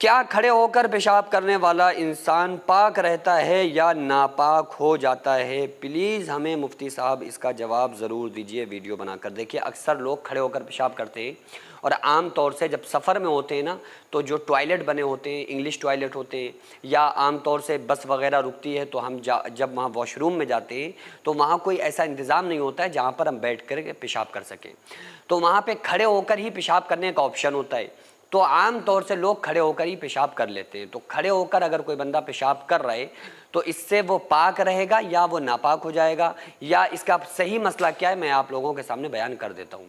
کیا کھڑے ہو کر پیشاب کرنے والا انسان پاک رہتا ہے یا ناپاک ہو جاتا ہے؟ پلیز ہمیں مفتی صاحب اس کا جواب ضرور دیجئے ویڈیو بنا کر۔ دیکھیے اکثر لوگ کھڑے ہو کر پیشاب کرتے ہیں، اور عام طور سے جب سفر میں ہوتے ہیں نا تو جو ٹوائلٹ بنے ہوتے ہیں انگلش ٹوائلٹ ہوتے ہیں، یا عام طور سے بس وغیرہ رکتی ہے تو ہم جب وہاں واش روم میں جاتے ہیں تو وہاں کوئی ایسا انتظام نہیں ہوتا ہے جہاں پر ہم بیٹھ کر کے پیشاب کر سکیں، تو وہاں پہ کھڑے ہو کر ہی پیشاب کرنے کا آپشن ہوتا ہے۔ تو عام طور سے لوگ کھڑے ہو کر ہی پیشاب کر لیتے ہیں۔ تو کھڑے ہو کر اگر کوئی بندہ پیشاب کر رہا ہے تو اس سے وہ پاک رہے گا یا وہ ناپاک ہو جائے گا، یا اس کا صحیح مسئلہ کیا ہے میں آپ لوگوں کے سامنے بیان کر دیتا ہوں۔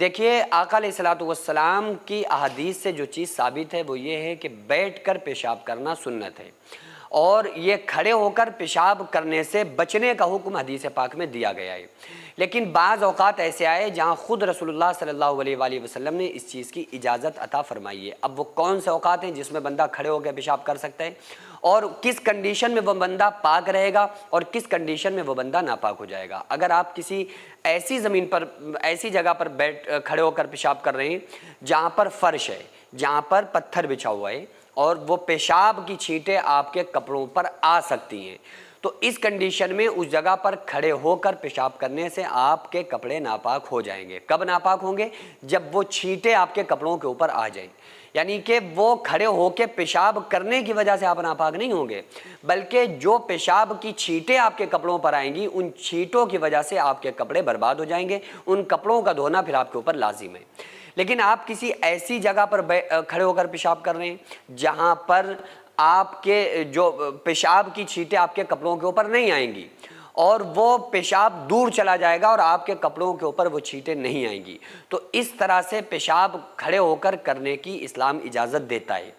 دیکھیے آقا علیہ الصلوۃ والسلام کی احادیث سے جو چیز ثابت ہے وہ یہ ہے کہ بیٹھ کر پیشاب کرنا سنت ہے، اور یہ کھڑے ہو کر پیشاب کرنے سے بچنے کا حکم حدیث پاک میں دیا گیا ہے۔ لیکن بعض اوقات ایسے آئے جہاں خود رسول اللہ صلی اللہ علیہ وآلہ وسلم نے اس چیز کی اجازت عطا فرمائی ہے۔ اب وہ کون سے اوقات ہیں جس میں بندہ کھڑے ہو کے پیشاب کر سکتا ہے، اور کس کنڈیشن میں وہ بندہ پاک رہے گا اور کس کنڈیشن میں وہ بندہ ناپاک ہو جائے گا؟ اگر آپ کسی ایسی زمین پر، ایسی جگہ پر کھڑے ہو کر پیشاب کر رہے ہیں جہاں پر فرش ہے، جہاں پر پتھر بچھا ہوا ہے، اور وہ پیشاب کی چھینٹیں آپ کے کپڑوں پر آ سکتی ہیں، تو اس کنڈیشن میں اس جگہ پر کھڑے ہو کر پیشاب کرنے سے آپ کے کپڑے ناپاک ہو جائیں گے۔ کب ناپاک ہوں گے؟ جب وہ چھینٹیں آپ کے کپڑوں کے اوپر آ جائیں، یعنی کہ وہ کھڑے ہو کے پیشاب کرنے کی وجہ سے آپ ناپاک نہیں ہوں گے، بلکہ جو پیشاب کی چھینٹیں آپ کے کپڑوں پر آئیں گی ان چھینٹوں کی وجہ سے آپ کے کپڑے برباد ہو جائیں گے، ان کپڑوں کا دھونا پھر آپ کے اوپر لازم ہے۔ لیکن آپ کسی ایسی جگہ پر کھڑے ہو کر پیشاب کر رہے ہیں جہاں پر آپ کے جو پیشاب کی چھینٹیں آپ کے کپڑوں کے اوپر نہیں آئیں گی، اور وہ پیشاب دور چلا جائے گا اور آپ کے کپڑوں کے اوپر وہ چھینٹیں نہیں آئیں گی، تو اس طرح سے پیشاب کھڑے ہو کر کرنے کی اسلام اجازت دیتا ہے۔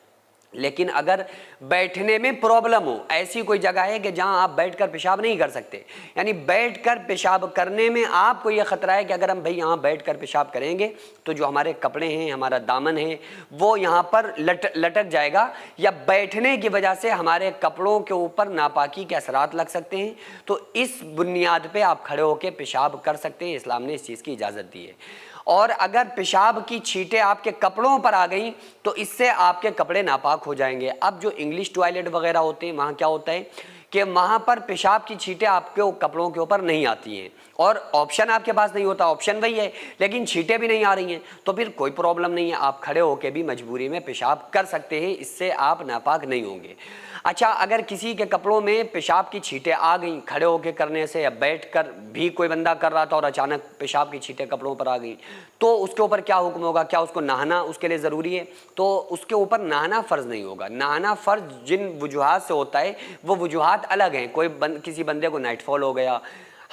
لیکن اگر بیٹھنے میں پرابلم ہو، ایسی کوئی جگہ ہے کہ جہاں آپ بیٹھ کر پیشاب نہیں کر سکتے، یعنی بیٹھ کر پیشاب کرنے میں آپ کو یہ خطرہ ہے کہ اگر ہم بھئی یہاں بیٹھ کر پیشاب کریں گے تو جو ہمارے کپڑے ہیں، ہمارا دامن ہے، وہ یہاں پر لٹک جائے گا، یا بیٹھنے کی وجہ سے ہمارے کپڑوں کے اوپر ناپاکی کے اثرات لگ سکتے ہیں، تو اس بنیاد پہ آپ کھڑے ہو کے پیشاب کر سکتے ہیں۔ اسلام نے اس چیز کی اجازت دی ہے۔ اور اگر پیشاب کی چھینٹیں آپ کے کپڑوں پر آ گئیں تو اس سے آپ کے کپڑے ناپاک ہو جائیں گے۔ اب جو انگلش ٹوائلٹ وغیرہ ہوتے ہیں وہاں کیا ہوتا ہے کہ وہاں پر پیشاب کی چھینٹیں آپ کے کپڑوں کے اوپر نہیں آتی ہیں، اور آپشن آپ کے پاس نہیں ہوتا، آپشن وہی ہے لیکن چھینٹیں بھی نہیں آ رہی ہیں، تو پھر کوئی پرابلم نہیں ہے، آپ کھڑے ہو کے بھی مجبوری میں پیشاب کر سکتے ہیں، اس سے آپ ناپاک نہیں ہوں گے۔ اچھا، اگر کسی کے کپڑوں میں پیشاب کی چھینٹیں آ گئیں کھڑے ہو کے کرنے سے، یا بیٹھ کر بھی کوئی بندہ کر رہا تھا اور اچانک پیشاب کی چھینٹیں کپڑوں پر آ گئیں، تو اس کے اوپر کیا حکم ہوگا؟ کیا اس کو نہانا اس کے لیے ضروری ہے؟ تو اس کے اوپر نہانا فرض نہیں ہوگا۔ نہانا فرض جن وجوہات سے ہوتا ہے وہ وجوہات الگ ہیں۔ کسی بندے کو نائٹ فال ہو گیا،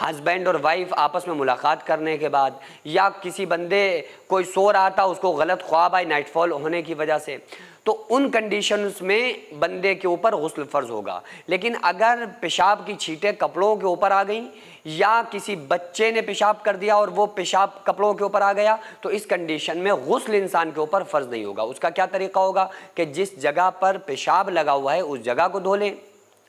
ہسبینڈ اور وائف آپس میں ملاقات کرنے کے بعد، یا کسی بندے کوئی سو رہا تھا اس کو غلط خواب آئی نائٹ فال ہونے کی وجہ سے، تو ان کنڈیشنز میں بندے کے اوپر غسل فرض ہوگا۔ لیکن اگر پیشاب کی چھینٹیں کپڑوں کے اوپر آ گئیں، یا کسی بچے نے پیشاب کر دیا اور وہ پیشاب کپڑوں کے اوپر آ گیا، تو اس کنڈیشن میں غسل انسان کے اوپر فرض نہیں ہوگا۔ اس کا کیا طریقہ ہوگا کہ جس جگہ پر پیشاب لگا ہوا ہے اس جگہ کو دھو لیں،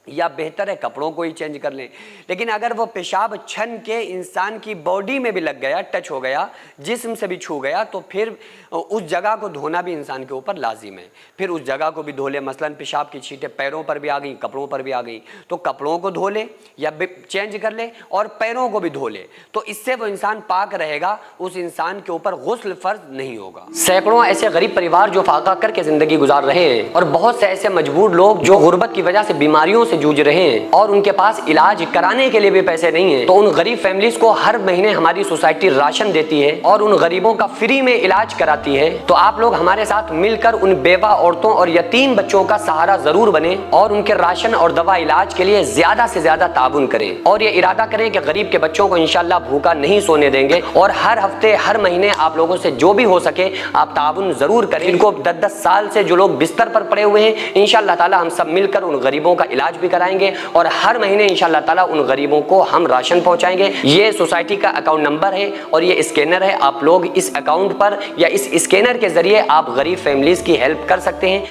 یا بہتر ہے کپڑوں کو ہی چینج کر لیں۔ لیکن اگر وہ پیشاب چھن کے انسان کی باڈی میں بھی لگ گیا، ٹچ ہو گیا، جسم سے بھی چھو گیا، تو پھر اس جگہ کو دھونا بھی انسان کے اوپر لازم ہے، پھر اس جگہ کو بھی دھو لے۔ مثلاً پیشاب کی چھینٹیں پیروں پر بھی آ گئیں، کپڑوں پر بھی آ گئیں، تو کپڑوں کو دھو لے یا چینج کر لے، اور پیروں کو بھی دھو لے، تو اس سے وہ انسان پاک رہے گا، اس انسان کے اوپر غسل فرض نہیں ہوگا۔ سینکڑوں ایسے غریب پریوار جو فاقہ کر کے زندگی گزار رہے ہیں، اور بہت سے ایسے مجبور لوگ جو غربت کی وجہ سے بیماریوں سے جوجھ رہے ہیں اور ان کے پاس علاج کرانے کے لیے بھی پیسے نہیں ہیں، تو ان غریب فیملیز کو ہر مہینے ہماری سوسائٹی راشن دیتی ہے اور ان غریبوں کا فری میں علاج کراتی ہے۔ تو آپ لوگ ہمارے ساتھ مل کر ان بیوہ عورتوں اور یتیم بچوں کا سہارا ضرور بنیں، اور ان کے راشن اور دوا علاج کے لیے زیادہ سے زیادہ تعاون کریں، اور یہ ارادہ کریں کہ غریب کے بچوں کو انشاءاللہ بھوکا نہیں سونے دیں گے، اور ہر ہفتے ہر مہینے آپ لوگوں سے جو بھی ہو سکے آپ تعاون ضرور کریں۔ ان کو 10 سال سے جو لوگ بستر پر پڑے ہوئے ہیں، انشاءاللہ تعالی ہم سب مل کر ان غریبوں کا علاج بھی کرائیں گے، اور ہر مہینے انشاءاللہ تعالی ان غریبوں کو ہم راشن پہنچائیں گے۔ یہ سوسائٹی کا اکاؤنٹ نمبر ہے اور یہ اسکینر ہے، آپ لوگ اس اکاؤنٹ پر یا اس اسکینر کے ذریعے آپ غریب فیملیز کی ہیلپ کر سکتے ہیں۔